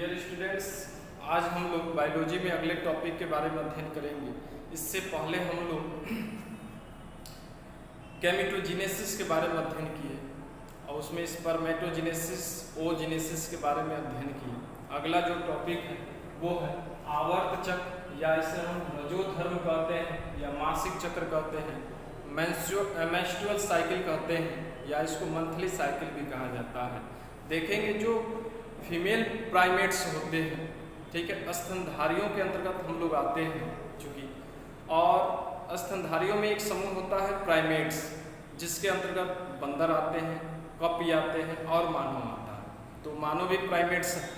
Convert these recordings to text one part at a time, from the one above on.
Dear students, आज हम लोग बायोलॉजी में अगले टॉपिक के बारे में अध्ययन करेंगे। इससे पहले हम लोग गैमेटोजेनेसिस के बारे में अध्ययन किए और उसमें स्पर्मेटोजेनेसिस, ओजेनेसिस के बारे में अध्ययन किए। अगला जो टॉपिक है वो है आवर्त चक्र, या इसे हम रजोधर्म कहते हैं या मासिक चक्र कहते हैं, मेंस्ट्रुअल साइकिल कहते हैं या इसको मंथली साइकिल भी कहा जाता है। देखेंगे जो फीमेल प्राइमेट्स होते हैं, ठीक है, स्तनधारियों के अंतर्गत हम लोग आते हैं चूँकि, और स्तनधारियों में एक समूह होता है प्राइमेट्स, जिसके अंतर्गत बंदर आते हैं, कपी आते हैं और मानव आता है। तो मानव भी प्राइमेट्स है।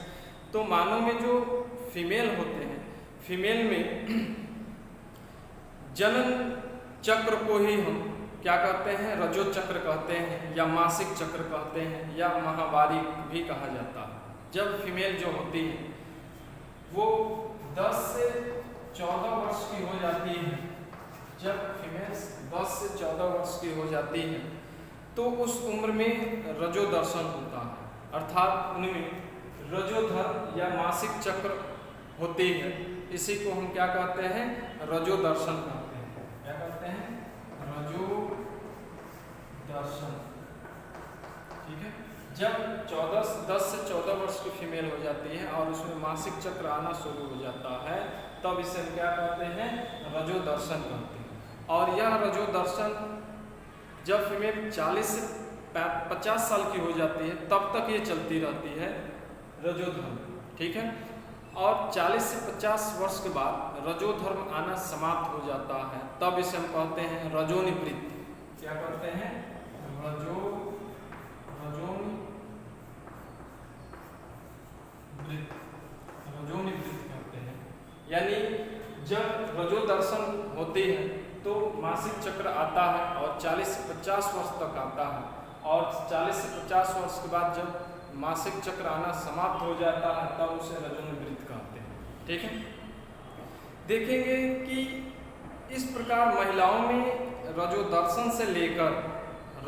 तो मानव में जो फीमेल होते हैं, फीमेल में जनन चक्र को ही हम क्या कहते हैं, रजो चक्र कहते हैं या मासिक चक्र कहते हैं या माहवारी भी कहा जाता है। जब फीमेल जो होती है वो 10 से 14 वर्ष की हो जाती है, जब फीमेल 10 से 14 वर्ष की हो जाती है तो उस उम्र में रजो दर्शन होता है, अर्थात उनमें रजोधर या मासिक चक्र होती है। इसी को हम क्या कहते हैं, रजो दर्शन कहते हैं। क्या कहते हैं, रजो दर्शन। ठीक है, जब 10 से 14 वर्ष की फीमेल हो जाती है और उसमें मासिक चक्र आना शुरू हो जाता है, तब इसे हम क्या कहते हैं, रजो दर्शन कहते हैं। और यह रजो दर्शन जब फीमेल 40 से 50 साल की हो जाती है तब तक ये चलती रहती है, रजोधर्म। ठीक है, और 40 से 50 वर्ष के बाद रजोधर्म आना समाप्त हो जाता है, तब इसे हम कहते हैं रजोनिवृत्ति। क्या कहते हैं, रजोनिवृत्ति कहते हैं। यानी जब रजो दर्शन होती है तो मासिक चक्र आता है और 40 से 50 वर्ष तक आता है, और 40 से 50 वर्ष के बाद जब मासिक चक्र आना समाप्त हो जाता है तब उसे रजोनिवृत्ति कहते हैं। ठीक है, देखेंगे कि इस प्रकार महिलाओं में रजो दर्शन से लेकर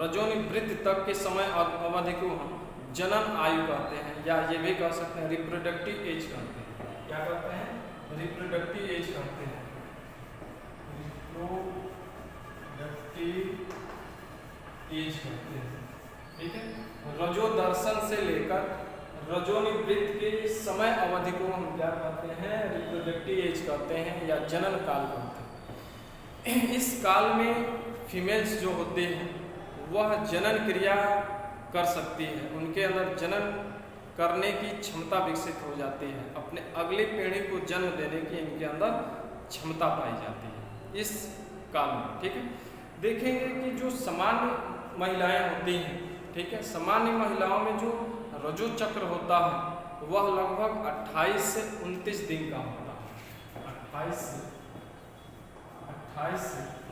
रजोनिवृत्ति तक के समय अवधि को हम जनन आयु कहते हैं, या ये भी कह सकते हैं रिप्रोडक्टिव एज कहते हैं। क्या कहते हैं, रिप्रोडक्टिव एज कहते हैं, रिप्रोडक्टिव एज कहते हैं। ठीक है, रजो दर्शन से लेकर रजोनिवृत्ति के समय अवधि को हम क्या कहते हैं, रिप्रोडक्टिव एज कहते हैं या जनन काल कहते हैं। इस काल में फीमेल्स जो होते हैं वह जनन क्रिया कर सकती है, उनके अंदर जनन करने की क्षमता विकसित हो जाती है, अपने अगली पीढ़ी को जन्म देने की इनके अंदर क्षमता पाई जाती है इस काल में। ठीक है, देखेंगे कि जो सामान्य महिलाएं होती हैं, ठीक है, सामान्य महिलाओं में जो रजो चक्र होता है वह लगभग 28 से 29 दिन का होता है। 28 से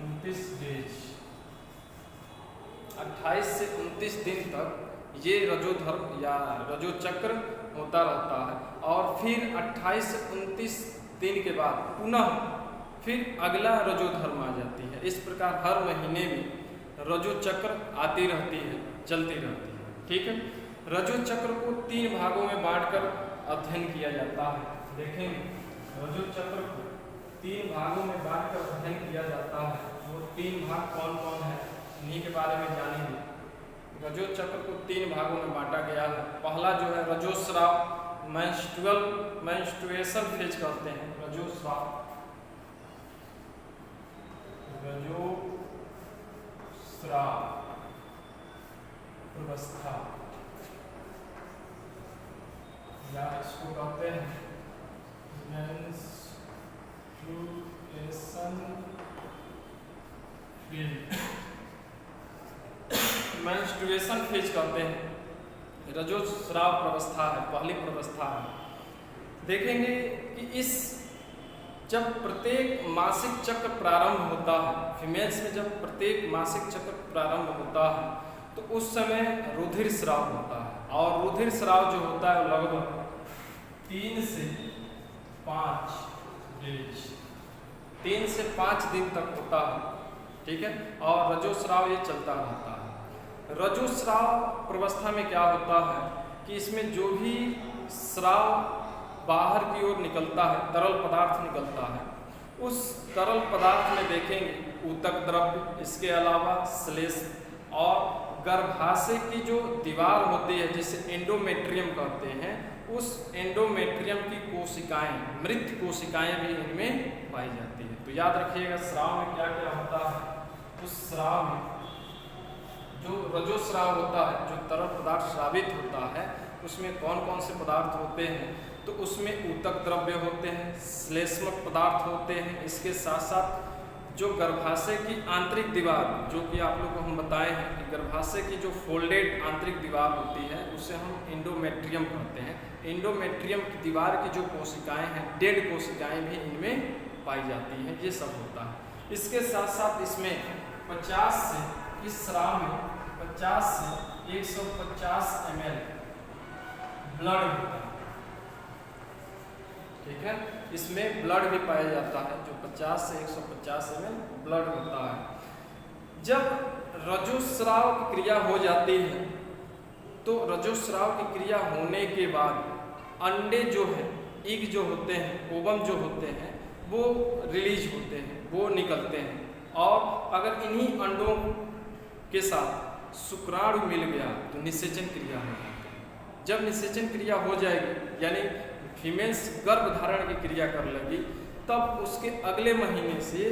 29 डेज, 28 से 29 दिन तक ये रजोधर्म या रजो चक्र होता रहता है, और फिर 28 से 29 दिन के बाद पुनः फिर अगला रजोधर्म आ जाती है। इस प्रकार हर महीने में रजो चक्र आती रहती है, चलती रहती है। ठीक है, रजो चक्र को 3 भागों में बांटकर अध्ययन किया जाता है। देखेंगे रजो चक्र को 3 भागों में बांटकर अध्ययन किया जाता है। वो 3 भाग कौन कौन है इन्हीं के बारे में जानेंगे। रजो चक्र को 3 भागों में बांटा गया है। पहला जो है रजोस्राव, मेंस्ट्रुएशन फेज कहते हैं, रजोस्राव, अवस्था, या इसको कहते हैं मेंस्ट्रुएशन फेज कहते हैं। रजोस्राव प्रवस्था है, पहली प्रवस्था है। देखेंगे कि इस जब प्रत्येक मासिक चक्र प्रारंभ होता है, फीमेल्स में जब प्रत्येक मासिक चक्र प्रारंभ होता है तो उस समय रुधिर स्राव होता है, और रुधिर स्राव जो होता है लगभग 3 से 5 डेज, 3 से 5 दिन तक होता है। ठीक है, और रजोस्राव ये चलता रहता है। रजोस्राव प्रवस्था में क्या होता है कि इसमें जो भी स्राव बाहर की ओर निकलता है, तरल पदार्थ निकलता है, उस तरल पदार्थ में देखेंगे ऊतक द्रव्य, इसके अलावा श्लेष्म और गर्भाशय की जो दीवार होती है जिसे एंडोमेट्रियम कहते हैं, उस एंडोमेट्रियम की कोशिकाएं, मृत कोशिकाएं भी इनमें पाई जाती है। तो याद रखिएगा स्राव में क्या क्या होता है। उस स्राव में जो रजोस्राव होता है, जो तरल पदार्थ स्रावित होता है, उसमें कौन कौन से पदार्थ होते हैं, तो उसमें ऊतक द्रव्य होते हैं, श्लेष्मक पदार्थ होते हैं, इसके साथ साथ जो गर्भाशय की आंतरिक दीवार, जो कि आप लोग को हम बताए हैं कि गर्भाशय की जो फोल्डेड आंतरिक दीवार होती है उसे हम एंडोमेट्रियम कहते हैं। एंडोमेट्रियम की दीवार की जो कोशिकाएं हैं, डेड कोशिकाएं भी इनमें पाई जाती हैं, ये सब होता है। इसके साथ साथ इसमें 50 से, इस स्राव में 50 से 150 ml ब्लड होता है, ठीक है। इसमें ब्लड भी पाया जाता है, जो 50 से 150 ml ब्लड होता है। जब रजोस्राव की क्रिया हो जाती है तो रजोस्राव की क्रिया होने के बाद अंडे जो है, इग जो होते हैं, ओवम जो होते हैं, वो रिलीज होते हैं, वो निकलते हैं। और अगर इन्हीं अंडों के साथ शुक्राणु मिल गया तो निषेचन क्रिया हो जाती है। जब निषेचन क्रिया हो जाएगी, यानी फीमेल्स गर्भ धारण की क्रिया कर लेगी, तब उसके अगले महीने से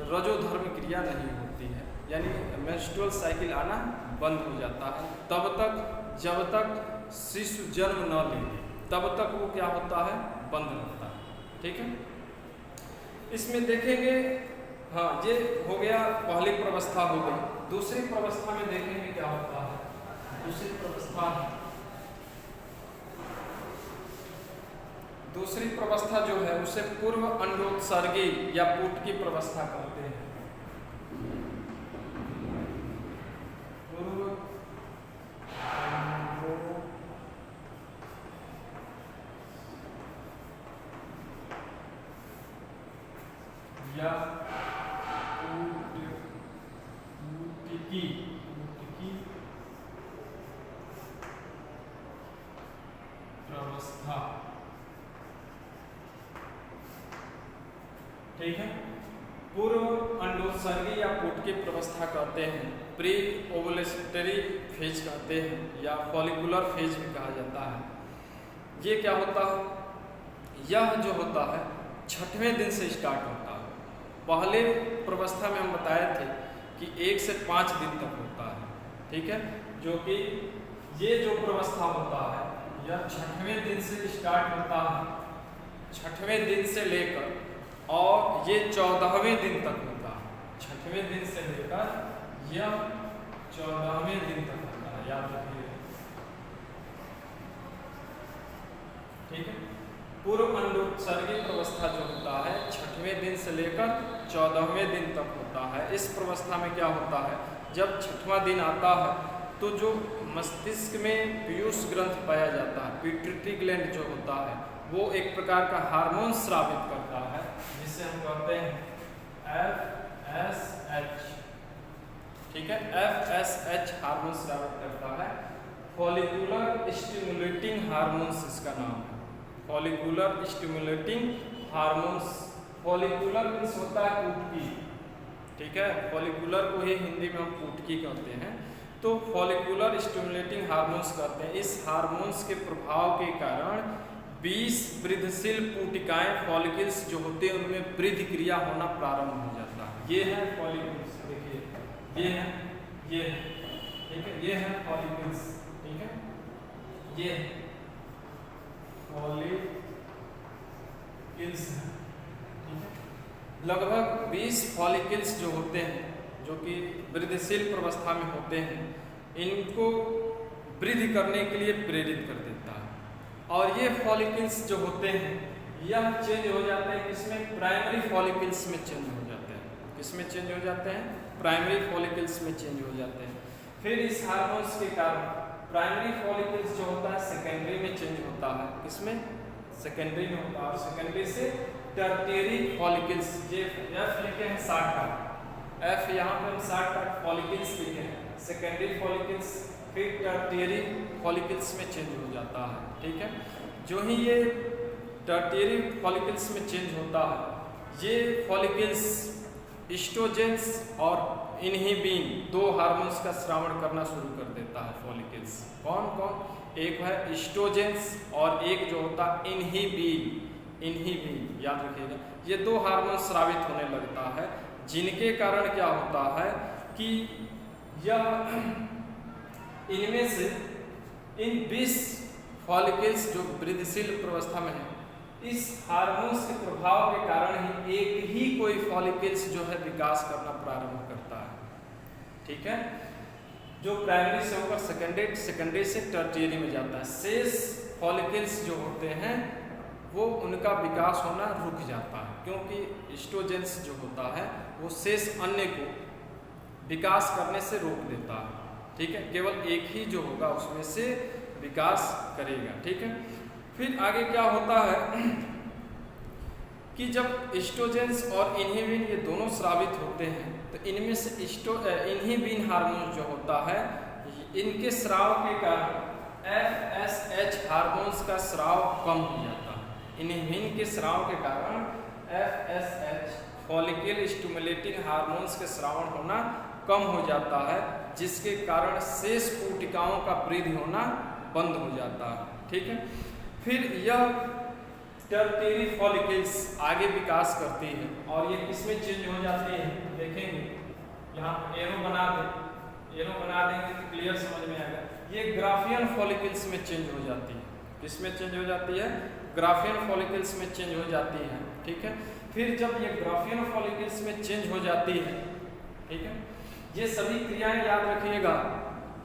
रजोधर्म क्रिया नहीं होती है, यानी मेंस्ट्रुअल साइकिल आना बंद हो जाता है। तब तक जब तक शिशु जन्म न ले, तब तक वो क्या होता है, बंद रहता है, ठीक है। इसमें देखेंगे, हाँ, ये हो गया, पहली प्रवस्था हो गई। दूसरी प्रवस्था में देखेंगे क्या होता है। दूसरी प्रवस्था जो है उसे पूर्व अंडोत्सर्गी या पुटकी प्रवस्था कहते हैं। पूर्व या पुटकी प्रवस्था, ठीक है। पूर्व अंडोत्सर्गी या पुटकी प्रवस्था कहते हैं, प्री ओवुलेटरी फेज कहते हैं, या फॉलिकुलर फेज भी कहा जाता है। ये क्या होता है, यह जो होता है 6वें दिन से स्टार्ट होता है। पहले प्रवस्था में हम बताए थे कि 1 से 5 दिन तक होता है, ठीक है। जो कि ये जो प्रवस्था होता है यह 6वें दिन से स्टार्ट होता है, 6वें दिन से लेकर, और ये 14वें दिन तक होता है। 6वें दिन से लेकर यह 14वें दिन तक होता है, याद रखिए, ठीक है। पूर्व अंडोत्सर्गी प्रवस्था जो होता है 6वें दिन से लेकर 14वें दिन तक होता है। इस प्रवस्था में क्या होता है, जब 6वां दिन आता है तो जो मस्तिष्क में पीयूष ग्रंथ पाया जाता है, पिट्यूटरी ग्लैंड जो होता है, वो एक प्रकार का हार्मोन स्रावित करता है, जिसे हम कहते हैं FSH, ठीक है। FSH हार्मोन स्रावित करता है। फॉलिकुलर स्टिमुलेटिंग हार्मोन्स इसका नाम है, follicular stimulating hormones. Follicular means होता है पुटकी, ठीक है। फॉलिकुलर को ही हिंदी में हम पुटकी कहते हैं। तो फॉलिकुलर स्टिमुलेटिंग हार्मोन्स कहते हैं। इस हार्मोन्स के प्रभाव के कारण 20 वृद्धिशील पुटिकाएं, फॉलिकल्स जो होते हैं उनमें वृद्धि क्रिया होना प्रारंभ हो जाता है। ये है फॉलिकल्स, देखिए ये है, ये है, ठीक है, ये है फॉलिकल्स, ठीक है, ये फॉलिकल्स है, ठीक है। लगभग 20 फॉलिकल्स जो होते हैं, जो कि वृद्धिशील प्रवस्था में होते हैं, इनको वृद्धि करने के लिए प्रेरित कर देता है। और ये फॉलिकल्स जो होते हैं यह चेंज हो जाते हैं, किसमें, प्राइमरी फॉलिकल्स में चेंज हो जाते हैं। किसमें चेंज हो जाते हैं, प्राइमरी फॉलिकल्स में चेंज हो जाते हैं। फिर इस हार्मोन्स के कारण प्राइमरी फॉलिकल्स जो होता है सेकेंडरी में चेंज होता है। किसमें, सेकेंडरी में होता है। और सेकेंडरी से टर्टियरी फॉलिकल्स, ये एफ लिखे हैं 60 एफ, यहाँ पे हम 60 फॉलिकल्स लिखे हैं, सेकेंडरी फॉलिकल्स, फिर टर्टियरी फॉलिकल्स में चेंज हो जाता है, ठीक है। जो ही ये टर्टियरी फॉलिकल्स में चेंज होता है। ये फॉलिकल्स एस्ट्रोजेंस और इनहिबिन दो हार्मोन्स का स्रावण करना शुरू कर देता है। फॉलिकल्स कौन कौन, एक है एस्ट्रोजेंस और एक जो होता है इनहिबिन, याद रखिएगा। ये दो हार्मोन स्रावित होने लगता है, जिनके कारण क्या होता है कि यह इनमें से इन 20 फॉलिकल्स जो वृद्धिशील प्रवस्था में है, इस हार्मोन्स के प्रभाव के कारण ही एक ही कोई फॉलिकल्स जो है विकास करना प्रारंभ करता है। ठीक है, जो प्राइमरी से होकर सेकेंडरी से टर्टियरी में जाता है। शेष फॉलिकल्स जो होते हैं वो उनका विकास होना रुक जाता है, क्योंकि एस्ट्रोजेंस जो होता है वो शेष अन्य को विकास करने से रोक देता है। ठीक है, केवल एक ही जो होगा उसमें से विकास करेगा। ठीक है, फिर आगे क्या होता है कि जब एस्ट्रोजेंस और इनहिबिन ये दोनों स्रावित होते हैं तो इनमें से इनहिबिन हार्मोन जो होता है, इनके स्राव के कारण FSH हार्मोन्स का स्राव कम हो जाता है। इनहिबिन के स्राव के कारण FSH फॉलिकल स्टिमुलेटिंग हार्मोन्स के स्रावण होना कम हो जाता है, जिसके कारण शेष कोशिकाओं का वृद्धि होना बंद हो जाता है। ठीक है, फिर यह टर्टियरी फॉलिकल्स आगे विकास करती है और ये किसमें चेंज हो जाती है, देखेंगे यहाँ एरो बना देंगे तो क्लियर समझ में आएगा। ये ग्राफियन फॉलिकल्स में चेंज हो जाती है। किसमें चेंज हो जाती है, ग्राफियन फॉलिकल्स में चेंज हो जाती है। ठीक है, फिर जब ये ग्राफियन फॉलिकल्स में चेंज हो जाती है, ठीक है, ये सभी क्रियाएं याद रखिएगा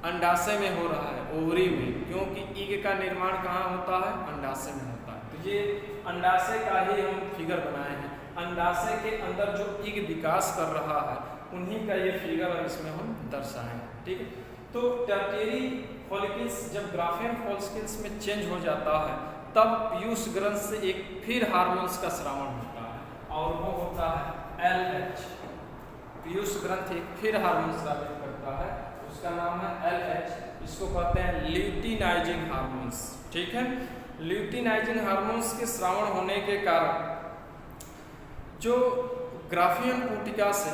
अंडाशय में हो रहा है, ओवरी में, क्योंकि ईग का निर्माण कहाँ होता है, अंडाशय में होता है। तो ये अंडाशय का ही हम फिगर बनाए हैं। अंडाशय के अंदर जो ईग विकास कर रहा है उन्हीं का ये फिगर इसमें हम दर्शाएं। ठीक है, तो टर्टियरी फॉलिकल्स जब ग्राफियन फॉलिकल्स में चेंज हो जाता है तब पीयूष ग्रंथ से एक फिर हार्मोन्स का स्रावण होता है और वो होता है LH। पीयूष ग्रंथ एक फिर हार्मोन स्रावित करता है, उसका नाम है LH। इसको कहते हैं ल्यूटिनाइजिंग हार्मोन्स। ठीक है, ल्यूटिनाइजिंग हार्मोन्स के स्रावण होने के कारण जो ग्राफियन कोशिका से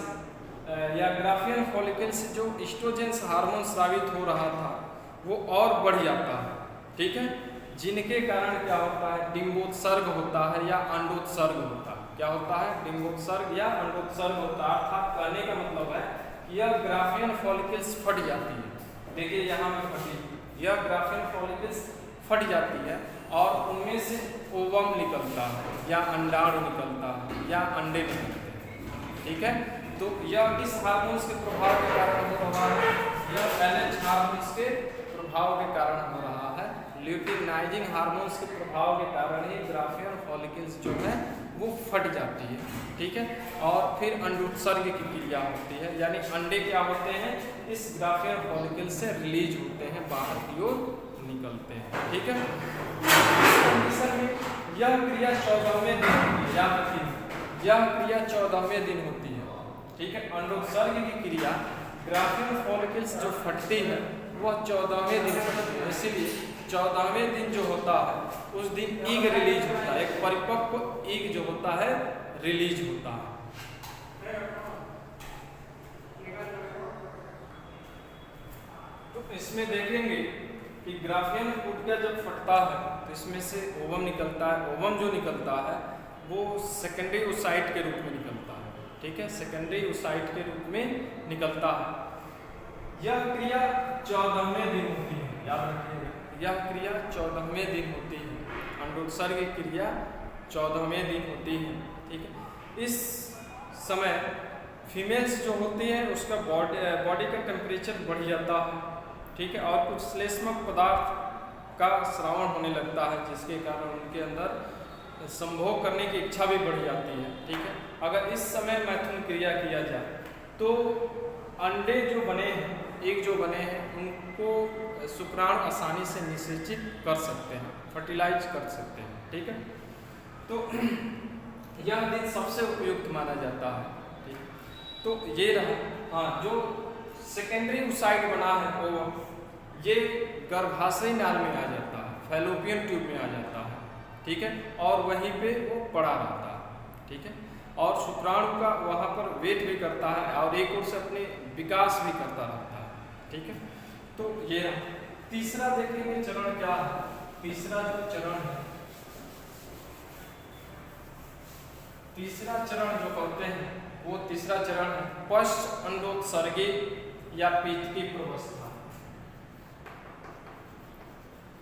या ग्राफियन फॉलिकल से जो एस्ट्रोजेंस हार्मोन स्रावित हो रहा था वो और बढ़ जाता है। ठीक है, जिनके कारण क्या होता है, डिम्बोत्सर्ग होता है या अंडोत्सर्ग होता है। क्या होता है, डिम्बोत्सर्ग या अंडोत्सर्ग होता है। अर्थात कहने का मतलब है कि यह ग्राफियन फॉलिकल्स फट जाती है। देखिए यहाँ में फटी, यह ग्राफियन फॉलिकल्स फट जाती है और उनमें से ओवम निकलता है या अंडाणु निकलता है या अंडे निकलते हैं। ठीक है, तो यह इस हार्मोन्स के प्रभाव के कारण हो रहा है, यह LH हार्मोन्स के प्रभाव के कारण हो रहा है। ल्यूटिनाइजिंग हार्मोन्स के प्रभाव के कारण ही ग्राफियन फॉलिकल्स जो है वो फट जाती है। ठीक है, और फिर अंडोत्सर्ग की क्रिया होती है, यानी अंडे क्या होते हैं, इस ग्राफियन फॉलिकल से रिलीज होते हैं, बाहर की ओर निकलते हैं। ठीक है, कंडीशन में यह क्रिया 14वें दिन होती है, याद रखिए यह क्रिया 14वें दिन होती है। ठीक है, अंडोत्सर्ग की क्रिया ग्राफियन फॉलिकल्स जो फटती है वह 14वें दिन फटती है, इसीलिए 14वें दिन जो होता है उस दिन ईग रिलीज होता है, एक परिपक्व ईग जो होता है रिलीज होता है। तो इसमें देखेंगे कि ग्राफियन कोशिका जब फटता है तो इसमें से ओवम निकलता है। ओवम जो निकलता है वो सेकेंडरी ओसाइट के रूप में निकलता है। ठीक है, सेकेंडरी ओसाइट के रूप में निकलता है। यह क्रिया 14वें दिन होती है, याद रखिएगा यह क्रिया 14वें दिन होती है। अंडोत्सर्ग की क्रिया 14वें दिन होती है। ठीक है, इस समय फीमेल्स जो होती हैं उसका बॉडी का टेम्परेचर बढ़ जाता है। ठीक है, और कुछ श्लेष्मक पदार्थ का स्रावण होने लगता है, जिसके कारण उनके अंदर संभोग करने की इच्छा भी बढ़ जाती है। ठीक है, अगर इस समय मैथुन क्रिया किया जाए तो अंडे जो बने हैं, एक जो बने हैं, उनको शुक्राणु आसानी से निषेचित कर सकते हैं, फर्टिलाइज कर सकते हैं। ठीक है, तो यह दिन सबसे उपयुक्त माना जाता है। ठीक, तो ये रहा। हाँ, जो सेकेंडरी ओसाइट बना है वो ये गर्भाशय नाल में आ जाता है, फैलोपियन ट्यूब में आ जाता है। ठीक है, और वहीं पे वो पड़ा रहता है, ठीक है, और शुक्राणु का वहाँ पर वेट भी करता है और एक ओर से अपने विकास भी करता रहता है, ठीक है। तो ये तीसरा देखेंगे चरण क्या है। तीसरा जो चरण है, तीसरा चरण जो कहते हैं वो तीसरा चरण है पश्च अंडोत्सर्गी या पीत की प्रवस्था।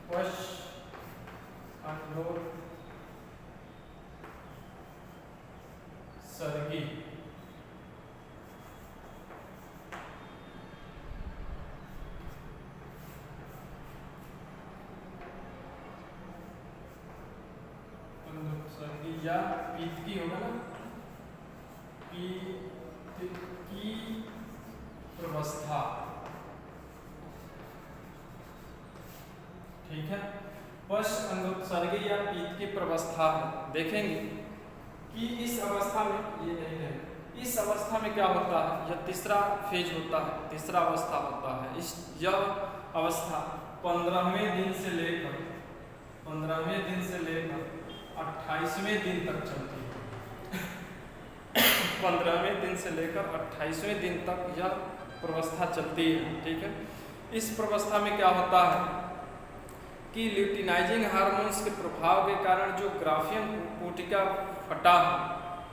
पश्च अंडोत्सर्गी या पीत की होगा ना, पीत की प्रवस्था, ठीक है। पश्च अंडोत्सर्गी या पीत की प्रवस्था है। देखेंगे कि इस अवस्था में ये नहीं है, इस अवस्था में क्या होता है, यह तीसरा फेज होता है, तीसरा अवस्था होता है। यह अवस्था 15वें दिन से लेकर 28वें दिन तक चलती है। 15वें दिन से लेकर 28वें दिन तक यह प्रवस्था चलती है, ठीक है। इस प्रवस्था में क्या होता है कि ल्यूटिनाइजिंग हार्मोन्स के प्रभाव के कारण जो ग्राफियन कोटिका फटा है,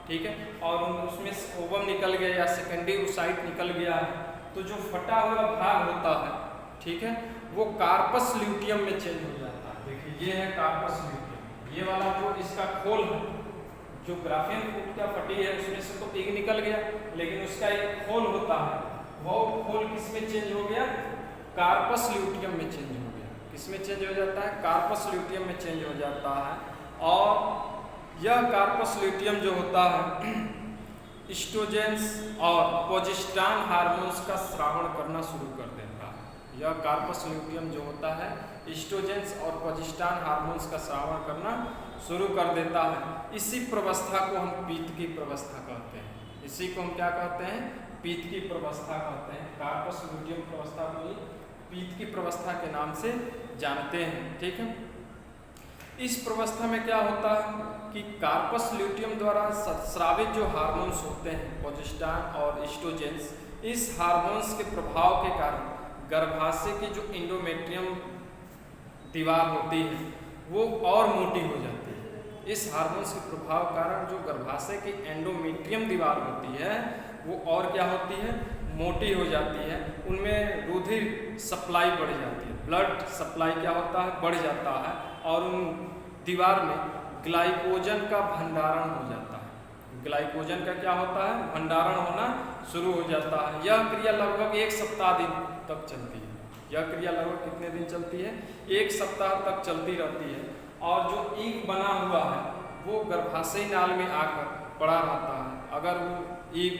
ठीक है, और उसमें ओवम निकल गया या सेकेंडरी ओसाइट निकल गया है, तो जो फटा हुआ भाग होता है, ठीक है, वो कार्पस ल्यूटियम में चेंज हो जाता है। देखिए ये है कार्पस ल्यूटियम, ये वाला जो इसका खोल है, जो ग्राफियन कोटिका फटी है उसमें से तो पिग निकल गया, लेकिन उसका एक खोल होता है, वो खोल किस में चेंज हो गया, कार्पस ल्यूटियम में चेंज हो गया। किस में चेंज हो जाता है, कार्पस ल्यूटियम में चेंज हो जाता है। और यह कार्पस ल्यूटियम जो होता है एस्ट्रोजेंस और प्रोजेस्टेरॉन हार्मोन्स का स्रावण करना शुरू कर देता है। यह कार्पस ल्यूटियम जो होता है एस्ट्रोजेंस और प्रोजेस्टेरॉन हार्मोन्स का स्रावण करना शुरू कर देता है। इसी प्रवस्था को हम पीत की प्रवस्था कहते हैं। इसी को हम क्या कहते हैं, पीत की प्रवस्था कहते हैं। कार्पस ल्यूटियम प्रवस्था को ही पीत की प्रवस्था के नाम से जानते हैं, ठीक है। इस प्रवस्था में क्या होता है कि कार्पस ल्यूटियम द्वारा स्रावित जो हार्मोन्स होते हैं प्रोजेस्टेरॉन और एस्ट्रोजेंस, इस हार्मोन्स के प्रभाव के कारण गर्भाशय की जो एंडोमेट्रियम दीवार होती है वो और मोटी हो जाती है। इस हार्मोन्स के प्रभाव के कारण जो गर्भाशय की एंडोमेट्रियम दीवार होती है वो और क्या होती है, मोटी हो जाती है। उनमें रुधिर सप्लाई बढ़ जाती है, ब्लड सप्लाई क्या होता है, बढ़ जाता है, और उन दीवार में ग्लाइकोजन का भंडारण हो जाता है। ग्लाइकोजन का क्या होता है, भंडारण होना शुरू हो जाता है। यह क्रिया लगभग 1 सप्ताह दिन तक चलती है। यह क्रिया लगभग कितने दिन चलती है, 1 सप्ताह तक चलती रहती है। और जो ईग बना हुआ है वो गर्भाशय नाल में आकर पड़ा रहता है। अगर वो ईग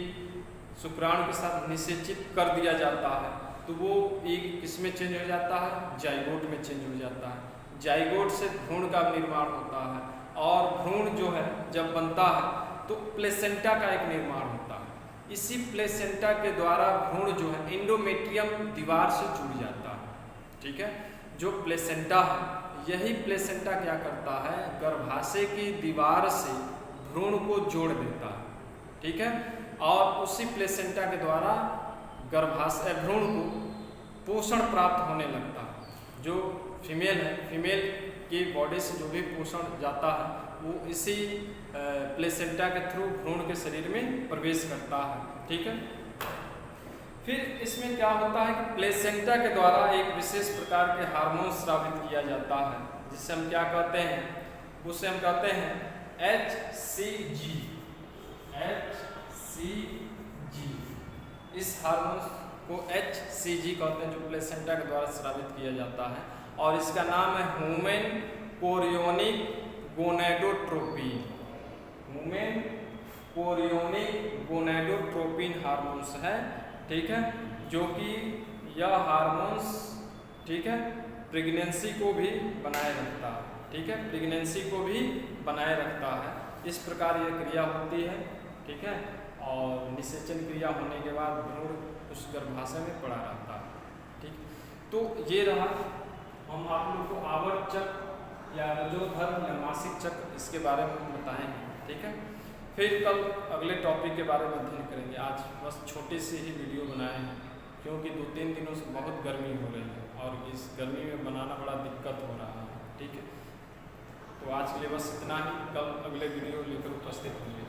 शुक्राणु के साथ निषेचित कर दिया जाता है तो वो ईग किसमें चेंज हो जाता है, जाइगोट में चेंज हो जाता है। जाइगोट से भ्रूण का निर्माण होता है, और भ्रूण जो है जब बनता है तो प्लेसेंटा का एक निर्माण होता है। इसी प्लेसेंटा के द्वारा भ्रूण जो है एंडोमेट्रियम दीवार से जुड़ जाता है, ठीक है। जो प्लेसेंटा है, यही प्लेसेंटा क्या करता है, गर्भाशय की दीवार से भ्रूण को जोड़ देता है, ठीक है। और उसी प्लेसेंटा के द्वारा गर्भाशय भ्रूण को पोषण प्राप्त होने लगता है। जो फीमेल है, फीमेल की बॉडी से जो भी पोषण जाता है वो इसी प्लेसेंटा के थ्रू भ्रूण के शरीर में प्रवेश करता है, ठीक है। फिर इसमें क्या होता है कि प्लेसेंटा के द्वारा एक विशेष प्रकार के हार्मोन स्रावित किया जाता है, जिससे हम क्या कहते हैं, उसे हम कहते हैं HCG। इस हार्मोन को HCG कहते हैं, जो प्लेसेंटा के द्वारा स्रावित किया जाता है, और इसका नाम है human chorionic gonadotropin. Human chorionic gonadotropin hormones है, ठीक है। जो कि यह हार्मोन्स, ठीक है, प्रेगनेंसी को भी बनाए रखता है, ठीक है, प्रेगनेंसी को भी बनाए रखता है। इस प्रकार यह क्रिया होती है, ठीक है। और निषेचन क्रिया होने के बाद भ्रूण उस गर्भाशय में पड़ा रहता है, ठीक। तो ये रहा, हम आप लोग को आवर्त चक्र या रजोधर्म या मासिक चक्र, इसके बारे में हम बताएंगे। ठीक है, फिर कल अगले टॉपिक के बारे में अध्ययन करेंगे। आज बस छोटी सी ही वीडियो बनाए हैं क्योंकि 2-3 दिनों से बहुत गर्मी हो रही है और इस गर्मी में बनाना बड़ा दिक्कत हो रहा है। ठीक है, तो आज के लिए बस इतना ही, कल अगले वीडियो लेकर उपस्थित होंगे।